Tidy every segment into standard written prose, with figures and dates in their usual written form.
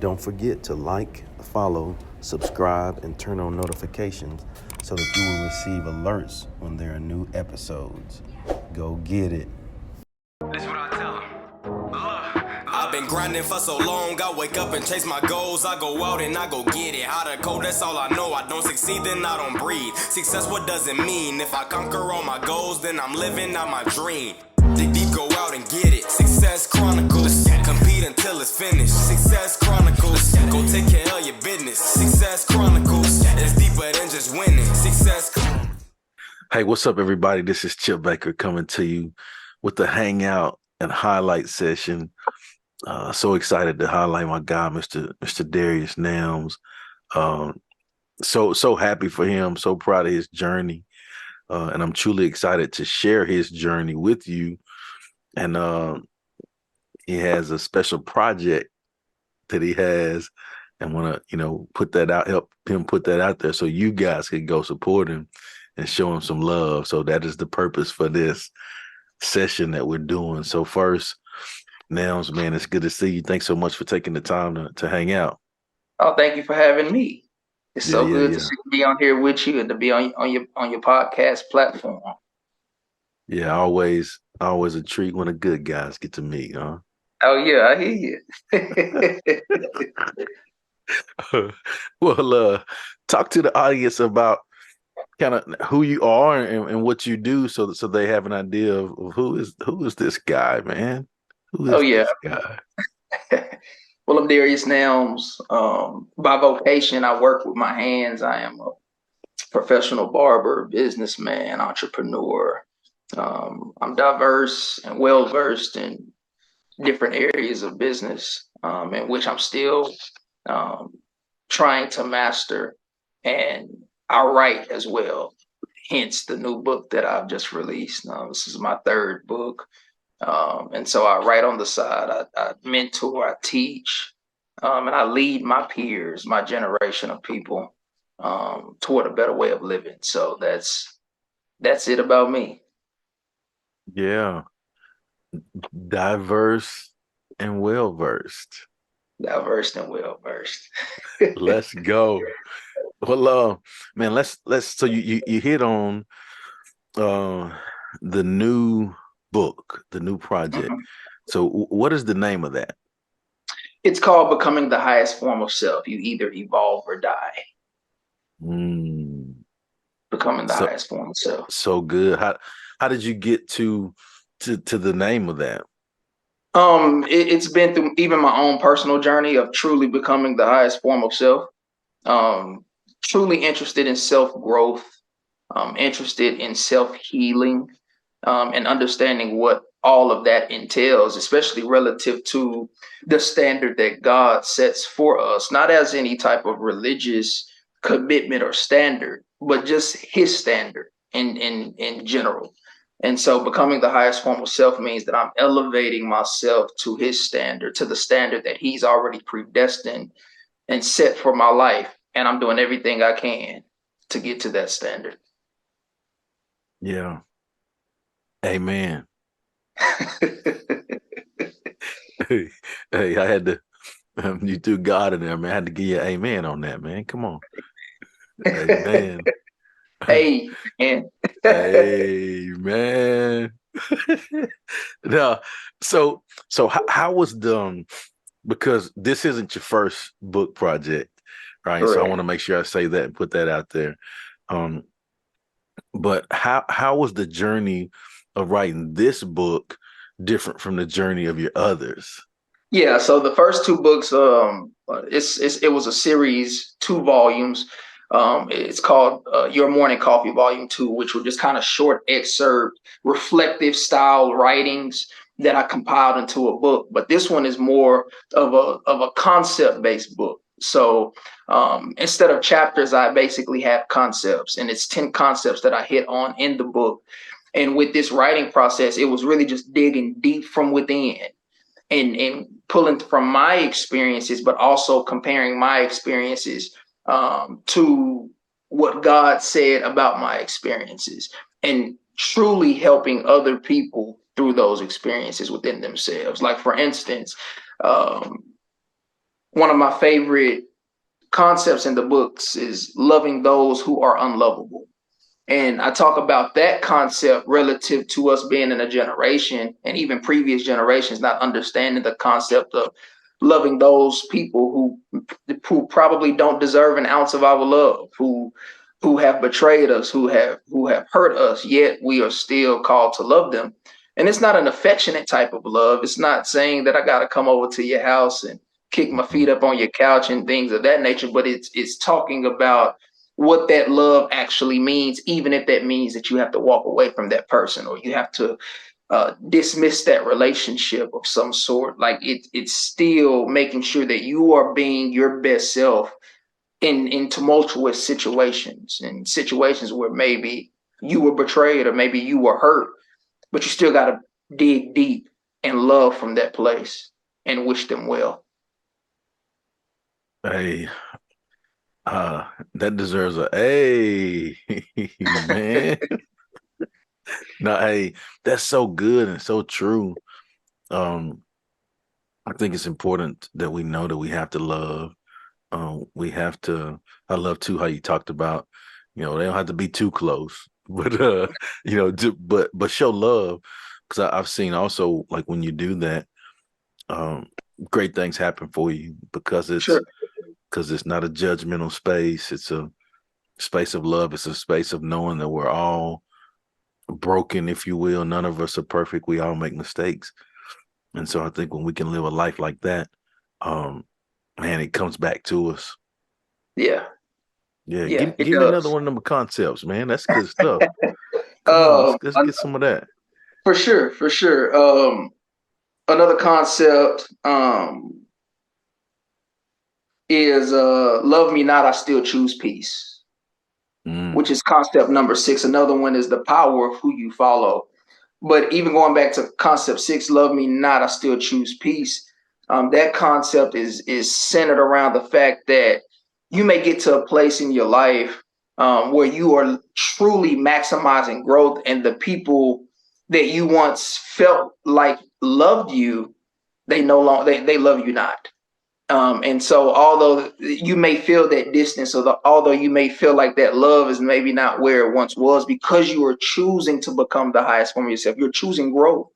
Don't forget to like, follow, subscribe, and turn on notifications so that you will receive alerts when there are new episodes. Go get it. That's what I tell them. I've been grinding for so long, I wake up and chase my goals. I go out and I go get it. Hot or cold, that's all I know. I don't succeed, then I don't breathe. Success, what does it mean? If I conquer all my goals, then I'm living out my dream. Dig deep, go out and get it. Success Chronicles. Compete until it's finished. Success Chronicles. Go take care of your business. Success Chronicles. It's deeper than just winning. Success Chronicles. Hey, what's up, everybody? This is Chip Baker coming to you with the Hangout and highlight session. So excited to highlight my guy, Mr. Darius Nelms. So happy for him. So proud of his journey. And I'm truly excited to share his journey with you. And he has a special project that he has, and want to, put that out, help him put that out there so you guys can go support him and show him some love. So that is the purpose for this session that we're doing. So first, Nelms, man, it's good to see you. Thanks so much for taking the time to hang out. Oh, thank you for having me. It's so good Yeah. to be on here with you and to be on your podcast platform. Yeah, always a treat when the good guys get to meet, huh? Oh yeah, I hear you. Well, talk to the audience about kind of who you are and what you do, so they have an idea of who is this guy, man. Who is this guy? Well, I'm Darius Nelms. By vocation, I work with my hands. I am a professional barber, businessman, entrepreneur. I'm diverse and well versed in different areas of business, in which I'm still trying to master, and I write as well. Hence the new book that I've just released. This is my third book. And so I write on the side, I mentor, I teach, and I lead my peers, my generation of people, toward a better way of living. So that's it about me. Yeah. Diverse and well versed. Diverse and well versed. Let's go. Well, man, let's so you hit on the new book, the new project. Mm-hmm. So what is the name of that? It's called Becoming the Highest Form of Self. You either evolve or die. Becoming the highest form of self. So good. How did you get to the name of that? It's been through even my own personal journey of truly becoming the highest form of self. Truly interested in self-growth, interested in self-healing, and understanding what all of that entails, especially relative to the standard that God sets for us, not as any type of religious commitment or standard, but just his standard in general. And so becoming the highest form of self means that I'm elevating myself to his standard, to the standard that he's already predestined and set for my life. And I'm doing everything I can to get to that standard. Yeah. Amen. Hey, I had to, you threw God in there, man. I had to give you amen on that, man. Come on. Amen. Hey, man. Amen. Now, so how was done? Because this isn't your first book project, right? Correct. So I want to make sure I say that and put that out there. But how was the journey of writing this book different from the journey of your others? Yeah, so the first two books, it was a series, 2 volumes. It's called Your Morning Coffee Volume 2, which were just kind of short excerpt, reflective style writings that I compiled into a book. But this one is more of a concept-based book. So instead of chapters, I basically have concepts, and it's 10 concepts that I hit on in the book. And with this writing process, it was really just digging deep from within and pulling from my experiences, but also comparing my experiences to what God said about my experiences, and truly helping other people through those experiences within themselves. Like, for instance, one of my favorite concepts in the books is loving those who are unlovable. And I talk about that concept relative to us being in a generation and even previous generations not understanding the concept of loving those people who probably don't deserve an ounce of our love, who have betrayed us, who have hurt us, yet we are still called to love them. And it's not an affectionate type of love. It's not saying that I got to come over to your house and kick my Mhm. feet up on your couch and things of that nature, but it's talking about what that love actually means, even if that means that you have to walk away from that person or you have to dismiss that relationship of some sort. Like it's still making sure that you are being your best self in tumultuous situations, in situations where maybe you were betrayed or maybe you were hurt, but you still got to dig deep and love from that place and wish them well. Hey, that deserves a hey, man. No, hey, that's so good and so true. Um, I think it's important that we know that we have to love. We have to. I love too how you talked about, they don't have to be too close, but but show love because I've seen also like when you do that, um, great things happen for you Sure. because it's not a judgmental space. It's a space of love. It's a space of knowing that we're all broken, if you will. None of us are perfect. We all make mistakes. And so I think when we can live a life like that, um, man, it comes back to us. Yeah. Yeah, Yeah, it give me another does. one of them concepts, man. That's good stuff. Come on, Um, let's get some of that. for sure, for sure. Another concept is love me not, I still choose peace, which Mm, is concept number six. Another one is the power of who you follow. But even going back to concept six, love me not, I still choose peace. That concept is centered around the fact that you may get to a place in your life where you are truly maximizing growth, and the people that you once felt like loved you, they no longer they love you not. And so, although you may feel that distance, although you may feel like that love is maybe not where it once was, because you are choosing to become the highest form of yourself, you're choosing growth.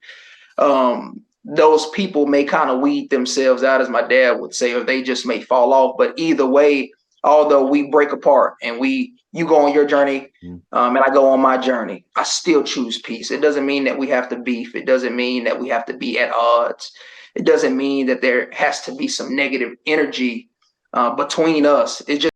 Those people may kind of weed themselves out, as my dad would say, or they just may fall off. But either way, although we break apart and you go on your journey, mm. and I go on my journey, I still choose peace. It doesn't mean that we have to beef. It doesn't mean that we have to be at odds. It doesn't mean that there has to be some negative energy between us. It just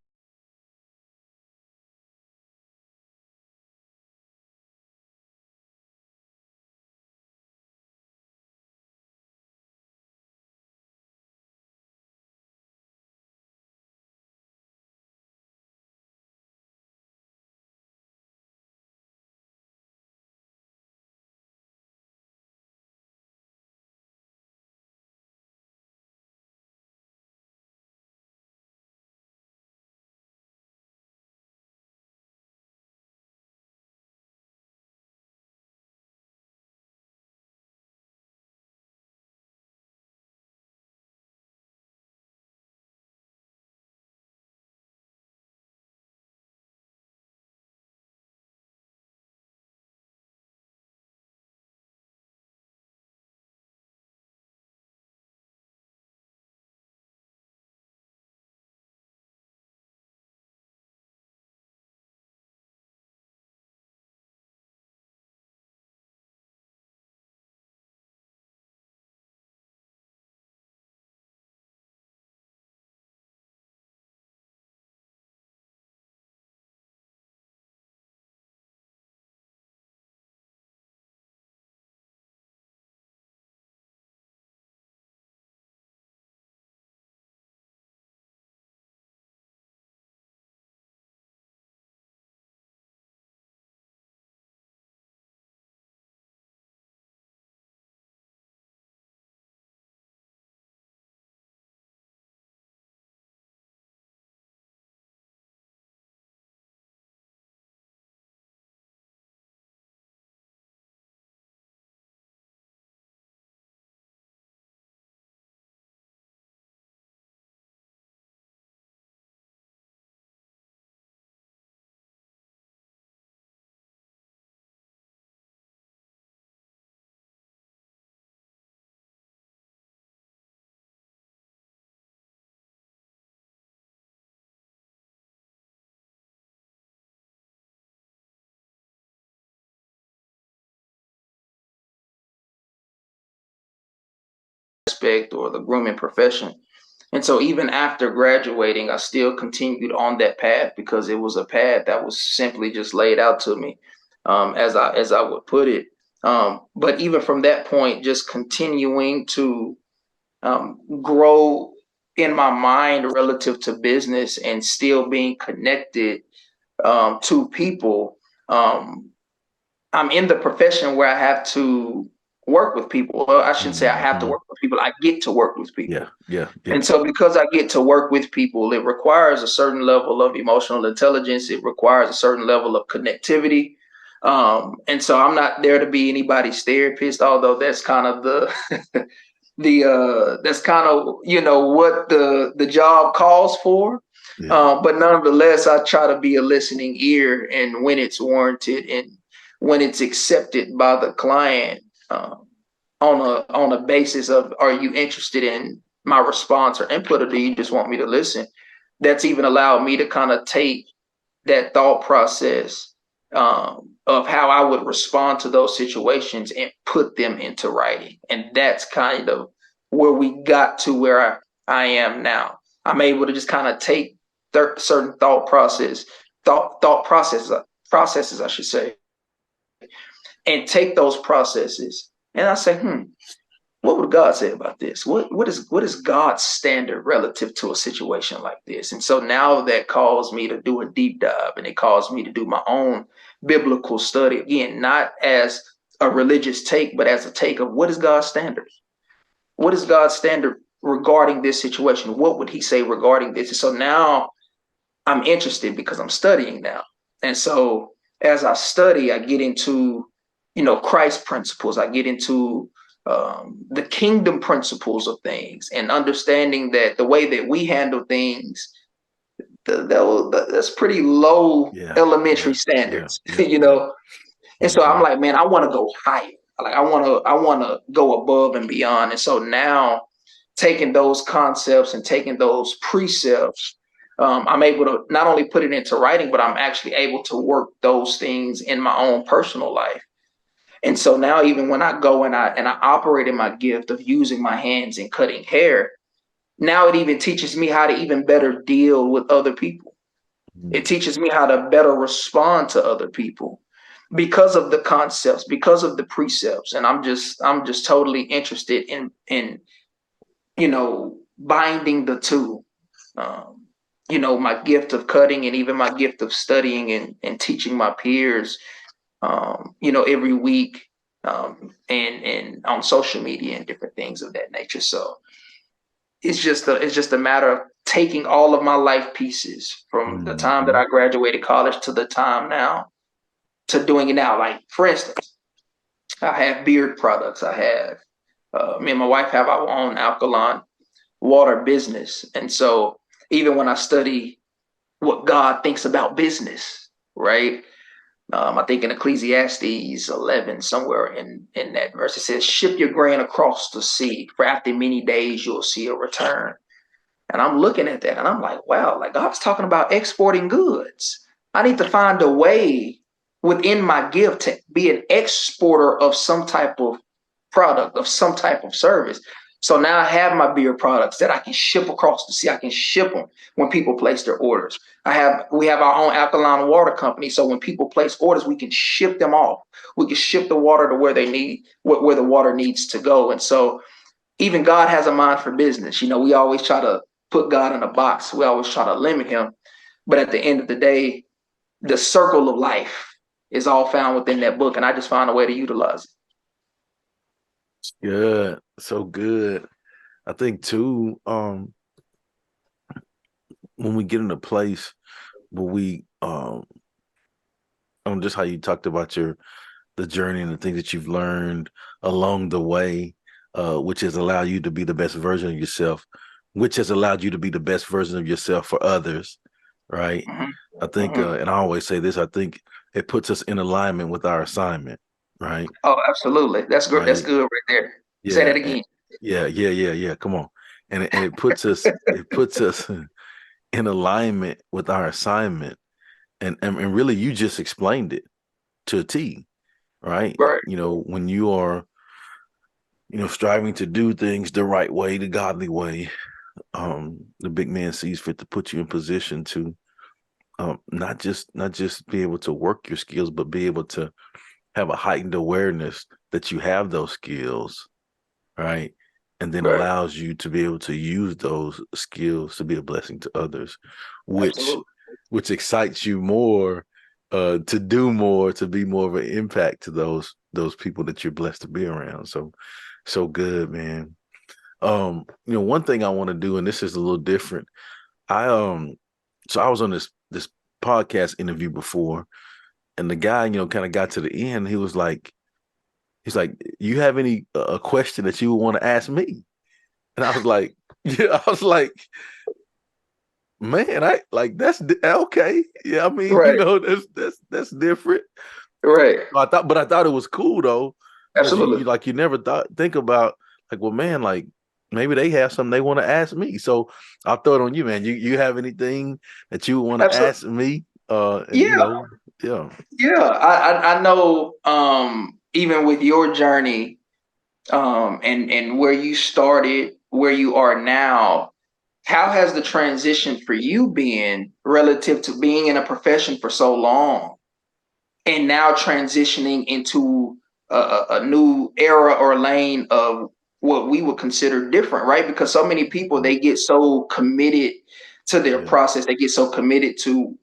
aspect or the grooming profession. And so even after graduating, I still continued on that path because it was a path that was simply just laid out to me, as I would put it. But even from that point, just continuing to grow in my mind relative to business and still being connected to people. I'm in the profession where I have to work with people. Well, I shouldn't say I have to work with people. I get to work with people. Yeah. And so because I get to work with people, it requires a certain level of emotional intelligence. It requires a certain level of connectivity. And so I'm not there to be anybody's therapist, although that's kind of the that's kind of what the job calls for. But nonetheless, I try to be a listening ear, and when it's warranted and when it's accepted by the client, on a basis of, are you interested in my response or input, or do you just want me to listen? That's even allowed me to kind of take that thought process of how I would respond to those situations and put them into writing. And that's kind of where we got to where I am now. I'm able to just kind of take certain processes, I should say, and take those processes. And I say, what would God say about this? What is God's standard relative to a situation like this? And so now that calls me to do a deep dive, and it calls me to do my own biblical study. Again, not as a religious take, but as a take of what is God's standard? What is God's standard regarding this situation? What would he say regarding this? And so now I'm interested because I'm studying now. And so as I study, I get into, Christ principles. I get into the kingdom principles of things, and understanding that the way that we handle things, that's pretty low elementary standards, And so I'm like, man, I want to go higher. Like I want to go above and beyond. And so now, taking those concepts and taking those precepts, I'm able to not only put it into writing, but I'm actually able to work those things in my own personal life. And so now, even when I go and I operate in my gift of using my hands and cutting hair, now it even teaches me how to even better deal with other people. It teaches me how to better respond to other people because of the concepts, because of the precepts. And I'm just totally interested in binding the two. My gift of cutting and even my gift of studying and teaching my peers, every week, and on social media and different things of that nature. So it's just a matter of taking all of my life pieces from the time that I graduated college to the time now to doing it now. Like, for instance, I have beard products. I have, me and my wife have our own alkaline water business. And so even when I study what God thinks about business, right? I think in Ecclesiastes 11, somewhere in that verse, it says, ship your grain across the sea, for after many days you'll see a return. And I'm looking at that and I'm like, wow, like God's talking about exporting goods. I need to find a way within my gift to be an exporter of some type of product, of some type of service. So now I have my beer products that I can ship across the sea. I can ship them when people place their orders. We have our own alkaline water company. So when people place orders, we can ship them off. We can ship the water to where where the water needs to go. And so even God has a mind for business. We always try to put God in a box. We always try to limit him. But at the end of the day, the circle of life is all found within that book. And I just found a way to utilize it. Good. So good. I think too, when we get in a place where we just how you talked about the journey and the things that you've learned along the way, which has allowed you to be the best version of yourself, which has allowed you to be the best version of yourself for others, right? I think, and I always say this, I think it puts us in alignment with our assignment, right? Oh, absolutely. That's good. Right? That's good right there. Yeah, say that again. Yeah. Come on. And it puts us in alignment with our assignment. And really you just explained it to a T, right? Right. When you are striving to do things the right way, the godly way. The big man sees fit to put you in position to not just be able to work your skills, but be able to have a heightened awareness that you have those skills, right? And then Right. allows you to be able to use those skills to be a blessing to others, which Absolutely. which excites you more to do more, to be more of an impact to those people that you're blessed to be around. So good, man. One thing I want to do, and this is a little different. So I was on this podcast interview before, and the guy, kind of got to the end. He's like, "You have any a question that you would want to ask me?" And I was like, "Yeah." I was like, "Man, I like okay. Yeah, I mean, Right. that's different." Right. But I thought it was cool though, because Absolutely. you never think about like, well, man, like maybe they have something they want to ask me. So I'll throw it on you, man. You have anything that you want to Absolutely. ask me? And Yeah. yeah, Yeah. I know. Even with your journey, and where you started, where you are now, how has the transition for you been relative to being in a profession for so long and now transitioning into a new era or lane of what we would consider different, right? Because so many people, Mhm. they get so committed to their Yeah. process, they get so committed to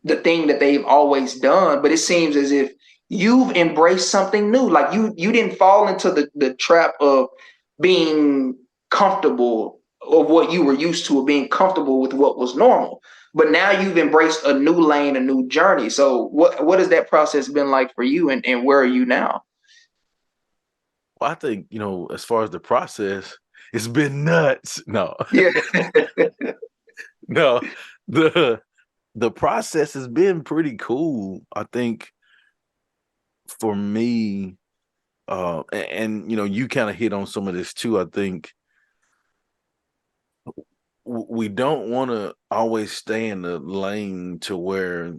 the thing that they've always done, but it seems as if you've embraced something new. Like you didn't fall into the trap of being comfortable of what you were used to, or being comfortable with what was normal, but now you've embraced a new lane, a new journey. So what has that process been like for you, and where are you now? Well, I think as far as the process, it's been nuts. No, Yeah. no, the the process has been pretty cool. I think for me, and you kind of hit on some of this too. I think we don't want to always stay in the lane to where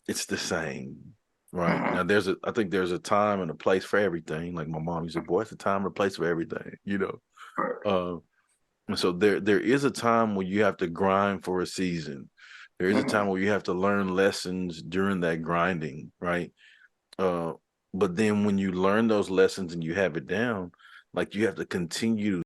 it's the same, right? Mhm. Now I think there's a time and a place for everything. Like my mom used to say, boy, it's a time and a place for everything. Uh, and so there is a time where you have to grind for a season. There is a Mhm. time where you have to learn lessons during that grinding, right? Uh, but then when you learn those lessons and you have it down, like you have to continue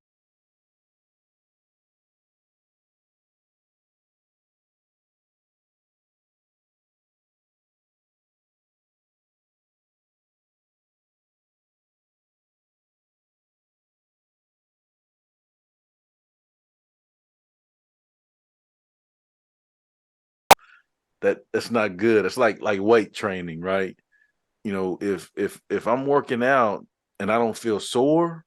that's not good. It's like weight training, right? If I'm working out and I don't feel sore,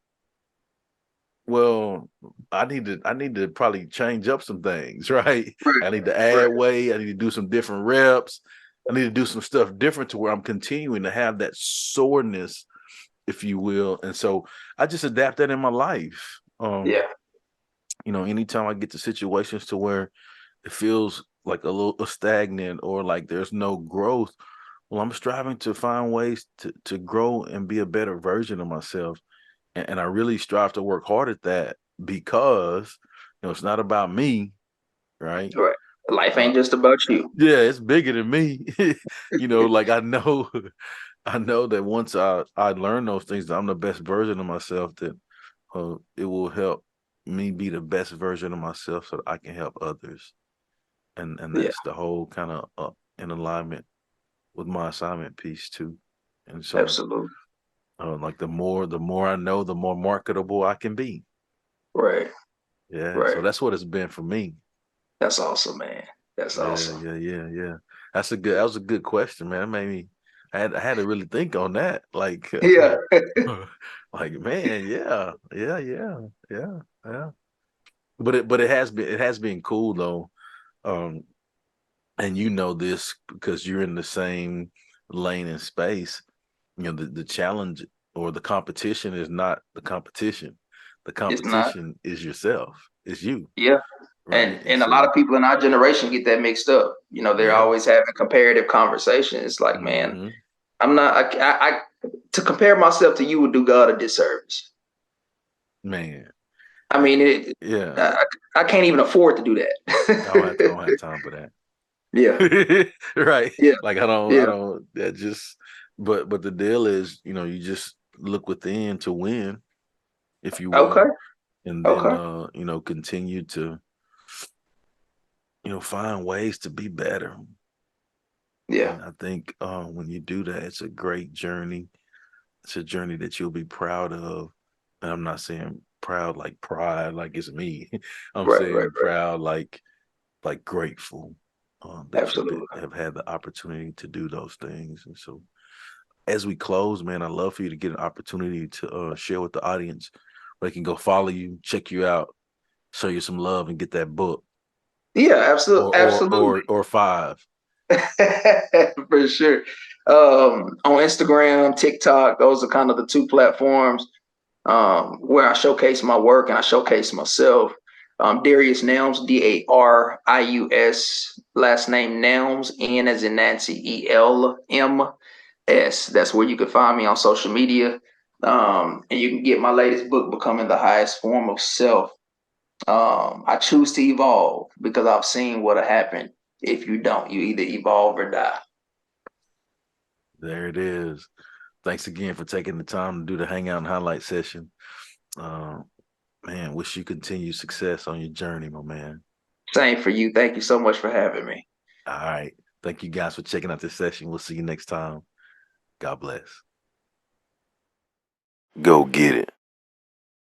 well, I need to probably change up some things, right? Right. I need to Right. add weight. I need to do some different reps. I need to do some stuff different to where I'm continuing to have that soreness, if you will. And so I just adapt that in my life. Yeah. Anytime I get to situations to where it feels like a little stagnant or like there's no growth, well, I'm striving to find ways to grow and be a better version of myself. And I really strive to work hard at that because it's not about me, right? Right. Life Uh, ain't just about you. yeah, it's bigger than me. Like I know, I know that once I learn those things, that I'm the best version of myself. That it will help me be the best version of myself, so that I can help others. And Yeah. that's the whole kind of in alignment with my assignment piece too. And so, Absolutely. like the more I know, the more marketable I can be. Right. Yeah, so Right. that's what it's been for me. That's awesome, man. That's Yeah, awesome. yeah, yeah, yeah. That was a good question, man. It made me I had to really think on that. Like Yeah. like man, yeah, yeah, yeah, yeah, yeah. But it has been cool though. Um and you know this because you're in the same lane and space. The challenge or the competition is not the competition. The It's not. competition is yourself. It's you, Yeah. right? And And and a lot so of people in our generation get that mixed up. They're yeah. always having comparative conversations. It's like, man, Hmm. I'm not. I to compare myself to you would do God a disservice. Man. I mean, Yeah. I can't even afford to do I don't that. have time for that. Yeah, Right. yeah, Like I yeah. don't that just but the deal is, you just look within to win, if you Okay, will. And then okay. continue to, find ways to be better. Yeah, And I think when you do that, it's a great journey. It's a journey that you'll be proud of. And I'm not saying proud like pride, like it's me. I'm right, right, saying right. proud like grateful that you Absolutely. have had the opportunity to do those things. And so as we close, man, I'd love for you to get an opportunity to share with the audience where they can go follow you, check you out, show you some love, and get that book Yeah, or or absolutely. or or five. For sure. On Instagram, TikTok, those are kind of the two platforms where I showcase my work and I showcase myself. Darius Nelms, Darius, last name Nelms, N as in Nancy, ELMS. That's where you can find me on social media. And you can get my latest book, Becoming the Highest Form of Self. I choose to evolve because I've seen what'll happen if you don't. You either evolve or die. There it is. Thanks again for taking the time to do the hangout and highlight session. Uh, Man, wish you continued success on your journey, my man. Same for you. Thank you so much for having me. All right. Thank you guys for checking out this session. We'll see you next time. God bless. Go get it.